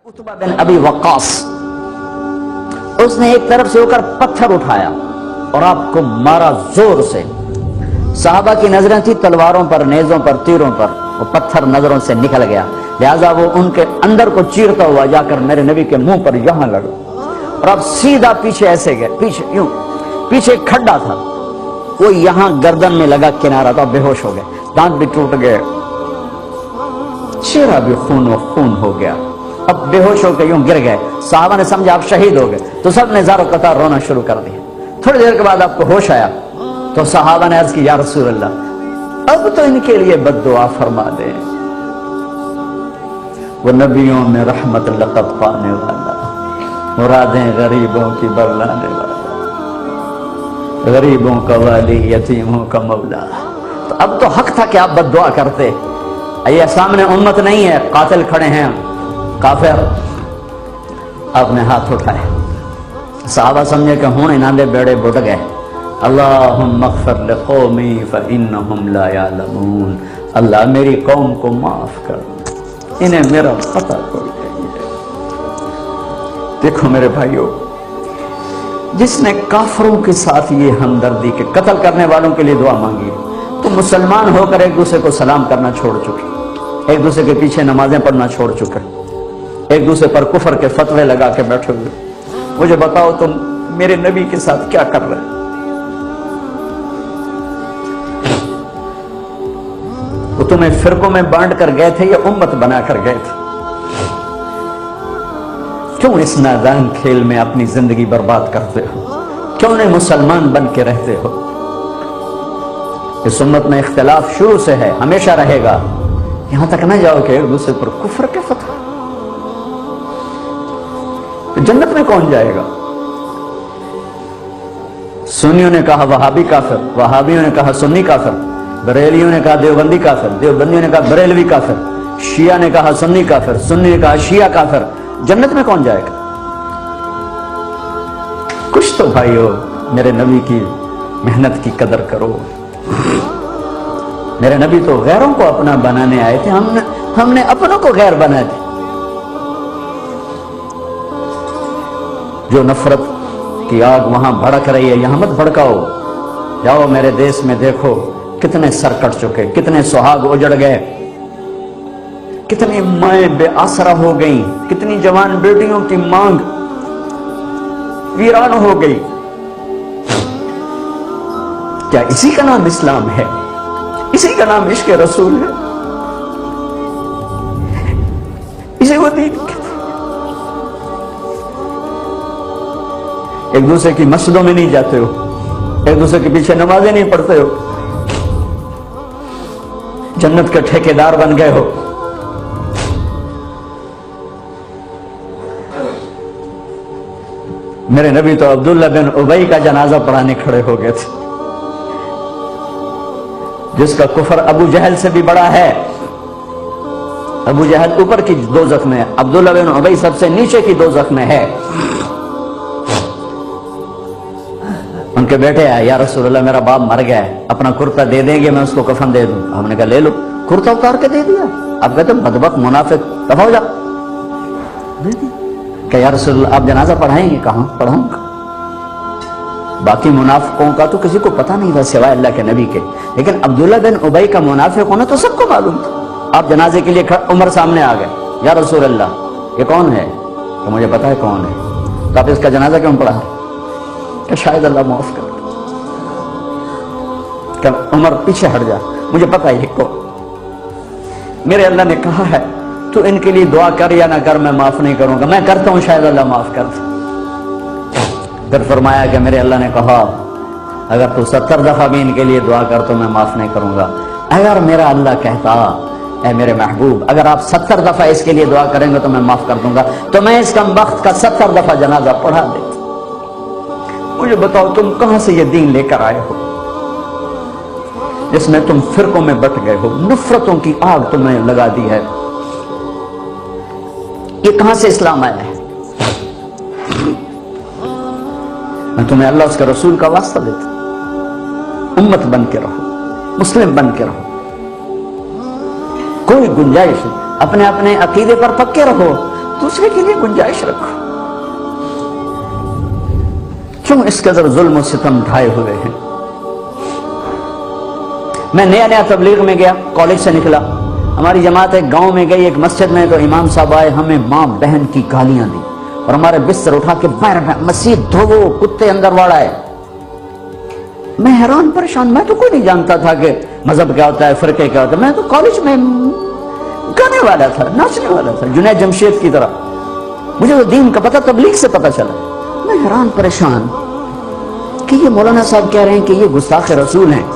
Utba बिन अबी वक्कास, उसने एक तरफ से होकर पत्थर उठाया और आपको मारा जोर से। साहबा की नजरें थी तलवारों पर, नेजों पर, तीरों पर, वो पत्थर नजरों से निकल गया, लिहाजा वो उनके अंदर को चीरता हुआ जाकर मेरे नबी के मुंह पर यहां लगा और अब सीधा पीछे ऐसे गए, पीछे यूं, पीछे एक खड्डा था, वो यहां गर्दन में लगा किनारा था, बेहोश हो गए, दांत भी टूट गए, चेहरा भी खून खून हो गया, अब बेहोश होकर यूं गिर गए। साहबा ने समझा आप शहीद हो गए, तो सब ने ज़ारो कतार रोना शुरू कर दिया। थोड़ी देर के बाद आपको होश आया तो साहबा ने अर्ज की, या रसूल अल्लाह, अब तो इनके लिए बद्दुआ फरमा दे, वो नबियों में रहमत लक़ब पाने वाला, मुरादें गरीबों की बरलाने वाला, गरीबों का वाली, यतीमों का मौला। तो अब तो हक था कि आप बद्दुआ करते। ये सामने उम्मत नहीं है, कातिल खड़े हैं, काफिर। आपने हाथ उठाए, साहबा समझे कि हुण इन्हां दे बेड़े बुड़ गए। अल्लाहुम्मा अग़फ़िर लिक़ौमी फ़इन्नहुम ला यअलमून, अल्लाह मेरी कौम को माफ कर, इन्हें मेरा पता कोई नहीं है। देखो मेरे भाइयों, जिसने काफिरों के साथ ये हमदर्दी के कत्ल करने वालों के लिए दुआ मांगी, तो मुसलमान होकर एक दूसरे को सलाम करना छोड़ चुके, एक दूसरे के पीछे नमाजें पढ़ना छोड़ चुके, एक दूसरे पर कुफर के फतवे लगा के बैठे हुए। मुझे बताओ तुम मेरे नबी के साथ क्या कर रहे? वो तुम्हें फिरकों में बांट कर गए थे या उम्मत बना कर गए थे? क्यों इस नादान खेल में अपनी जिंदगी बर्बाद करते हो? क्यों नहीं मुसलमान बन के रहते हो? इस उम्मत में इख्तिलाफ शुरू से है, हमेशा रहेगा, यहां तक ना जाओ कि एक दूसरे पर कुफर के फतवा। तो जन्नत में कौन जाएगा? सुन्नियों ने कहा वहाबी काफिर, वहाबियों ने कहा सुन्नी काफिर, बरेलियों ने कहा देवबंदी काफिर, देवबंदियों ने कहा बरेलवी काफिर, शिया ने कहा सुन्नी काफिर, सुन्नी ने कहा शिया काफिर। जन्नत में कौन जाएगा? कुछ तो भाइयों मेरे नबी की मेहनत की कदर करो। मेरे नबी तो गैरों को अपना बनाने आए थे, हमने अपनों को गैर बनाए थे। जो नफरत की आग वहां भड़क रही है, यहां मत भड़काओ। जाओ मेरे देश में देखो कितने सर कट चुके, कितने सुहाग उजड़ गए, कितनी माएं बेआसरा हो गई, कितनी जवान बेटियों की मांग वीरान हो गई। क्या इसी का नाम इस्लाम है? इसी का नाम इश्क़ रसूल है? इसे वो दीन कहते। एक दूसरे की मस्जिदों में नहीं जाते हो, एक दूसरे के पीछे नमाजें नहीं पढ़ते हो, जन्नत के ठेकेदार बन गए हो। मेरे नबी तो अब्दुल्ला बिन उबई का जनाजा पढ़ाने खड़े हो गए थे, जिसका कुफर अबू जहल से भी बड़ा है। अबू जहल ऊपर की दोज़ख में है, अब्दुल्ला बिन उबई सबसे नीचे की दोज़ख में है। उनके बेटे आए, या रसूल अल्लाह मेरा बाप मर गया है, अपना कुर्ता दे देंगे, मैं उसको कफन दे दूं। हमने कहा ले लो, कुर्ता उतार के दे दिया। अब कहते बदबख्त मुनाफिक, दफा हो जा। क्या या रसूल आप जनाजा पढ़ाएंगे? कहां पढ़ाऊंगा? बाकी मुनाफिकों का तो किसी को पता नहीं था सिवाय अल्लाह के नबी के, लेकिन अब्दुल्ला बिन उबई का मुनाफिक होना तो सबको मालूम था। आप जनाजे के लिए उमर सामने आ गए, या रसूल अल्लाह ये कौन है? तो मुझे पता है कौन है। तो आप इसका जनाजा क्यों पढ़ा? कि शायद अल्लाह माफ कर। क्या उमर पीछे हट जा, मुझे पता है को मेरे अल्लाह ने कहा है तू इनके लिए दुआ कर या ना कर, मैं माफ नहीं करूंगा। मैं करता हूं, शायद अल्लाह माफ कर दे। फिर फरमाया कि मेरे अल्लाह ने कहा अगर तू 70 दफा भी इनके लिए दुआ कर तो मैं माफ नहीं करूंगा। अगर मेरा अल्लाह कहता ऐ मेरे महबूब अगर आप 70 दफा इसके लिए दुआ करेंगे तो मैं माफ कर दूंगा, तो मैं इस कमबख्त का 70 दफा जनाजा पढ़ा देता। मुझे बताओ तुम कहां से ये दीन लेकर आए हो जिसमें तुम फिरकों में बट गए हो, नफरतों की आग तुमने लगा दी है? ये कहां से इस्लाम आया है? मैं तुम्हें अल्लाह उसके रसूल का वास्ता देता, उम्मत बन के रहो, मुस्लिम बन के रहो, कोई गुंजाइश नहीं, अपने अपने अकीदे पर पक्के रहो, دوسرے کے لیے گنجائش رکھو. کیوں اس قدر ظلم و ستم ڈھائے ہوئے ہیں؟ میں نیا تبلیغ میں گیا، کالج سے نکلا، ہماری جماعت ایک گاؤں میں گئی، ایک مسجد میں، تو امام صاحب آئے، ہمیں ماں بہن کی گالیاں دی اور ہمارے بستر اٹھا کے باہر مسجد دھوو، کتے اندر واڑا ہے. میں حیران پریشان، میں تو کوئی نہیں جانتا تھا کہ مذہب کیا ہوتا ہے، فرقے کیا ہوتا ہے. میں تو کالج میں گانے والا تھا، ناچنے والا تھا، جنید جمشید کی طرح. مجھے تو دین کا پتہ تبلیغ سے پتہ چلا. میں حیران پریشان کہ یہ مولانا صاحب کہہ رہے ہیں کہ یہ گستاخ رسول ہیں،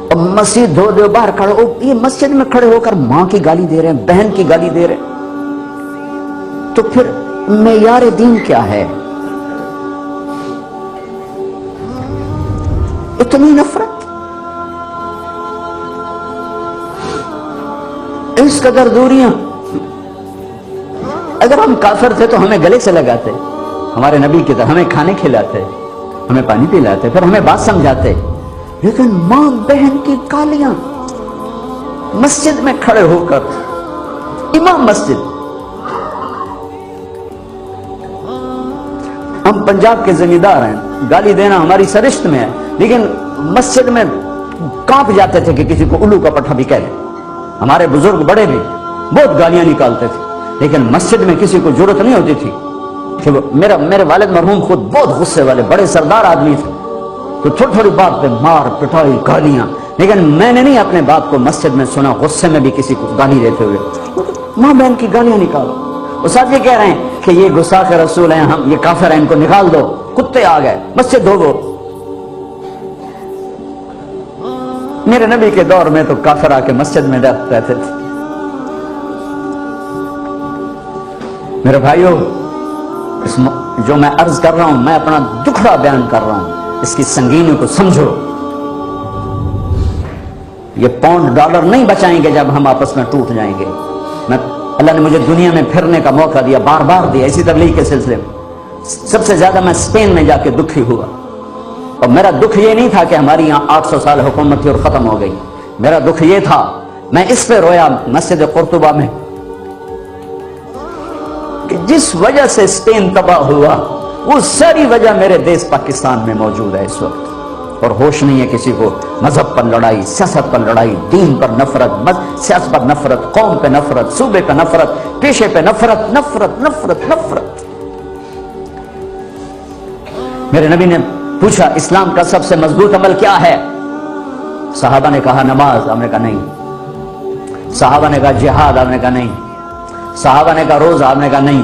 اور مسجد دھو دو، باہر کھڑے ہو، یہ مسجد میں کھڑے ہو کر ماں کی گالی دے رہے ہیں، بہن کی گالی دے رہے ہیں. تو پھر معیار دین کیا ہے؟ اتنی نفرت، اس قدر دوریاں. اگر ہم کافر تھے تو ہمیں گلے سے لگاتے، ہمارے نبی کی طرح ہمیں کھانے کھلاتے، ہمیں پانی پلاتے، پھر ہمیں بات سمجھاتے. لیکن ماں بہن کی گالیاں مسجد میں کھڑے ہو کر، امام مسجد. ہم پنجاب کے زمیندار ہیں، گالی دینا ہماری سرشت میں ہے، لیکن مسجد میں کانپ جاتے تھے کہ کسی کو الو کا پٹھا بھی کہہ لیں. ہمارے بزرگ بڑے بھی بہت گالیاں نکالتے تھے، لیکن مسجد میں کسی کو ضرورت نہیں ہوتی تھی. میرے والد مرحوم خود بہت غصے والے بڑے سردار آدمی تھے، تو تھوڑی بات پہ مار پٹائی گالیاں. لیکن میں نے نہیں اپنے باپ کو مسجد میں سنا غصے میں بھی کسی کو گالی دیتے ہوئے. ماں بہن کی گالیاں نکالو. وہ صاحب یہ کہہ رہے ہیں کہ یہ گستاخ رسول ہیں، ہم یہ کافر ہیں، ان کو نکال دو، کتے آ گئے، مسجد دھو. میرے نبی کے دور میں تو کافر آ کے مسجد میں رہتے تھے. میرے بھائیوں، جو میں عرض کر رہا ہوں، میں اپنا دکھڑا بیان کر رہا ہوں، اس کی سنگینی کو سمجھو. یہ پاؤنڈ ڈالر نہیں بچائیں گے جب ہم آپس میں ٹوٹ جائیں گے. اللہ نے مجھے دنیا میں پھرنے کا موقع دیا، بار بار دیا، اسی تبلیغ کے سلسلے میں. سب سے زیادہ میں اسپین میں جا کے دکھی ہوا، اور میرا دکھ یہ نہیں تھا کہ ہماری یہاں 800 سال حکومت تھی اور ختم ہو گئی. میرا دکھ یہ تھا، میں اس پہ رویا مسجد قرطبہ میں، کہ جس وجہ سے اسپین تباہ ہوا، وہ ساری وجہ میرے دیس پاکستان میں موجود ہے اس وقت. اور ہوش نہیں ہے کسی کو. مذہب پر لڑائی، سیاست پر لڑائی، دین پر نفرت، سیاست پر نفرت، قوم پہ نفرت، صوبے پہ نفرت، پیشے پہ نفرت، نفرت نفرت نفرت. میرے نبی نے پوچھا اسلام کا سب سے مضبوط عمل کیا ہے؟ صحابہ نے کہا نماز، آپ نے کہا نہیں. صحابہ نے کہا جہاد، آپ نے کہا نہیں. صحابہ نے کہا روزہ، آپ نے کہا نہیں.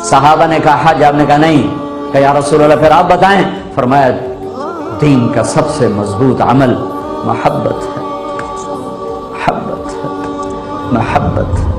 صحابہ نے کہا حج، آپ نے کہا نہیں. کہ یا رسول اللہ پھر آپ بتائیں. فرمایا دین کا سب سے مضبوط عمل محبت ہے، محبت ہے، محبت.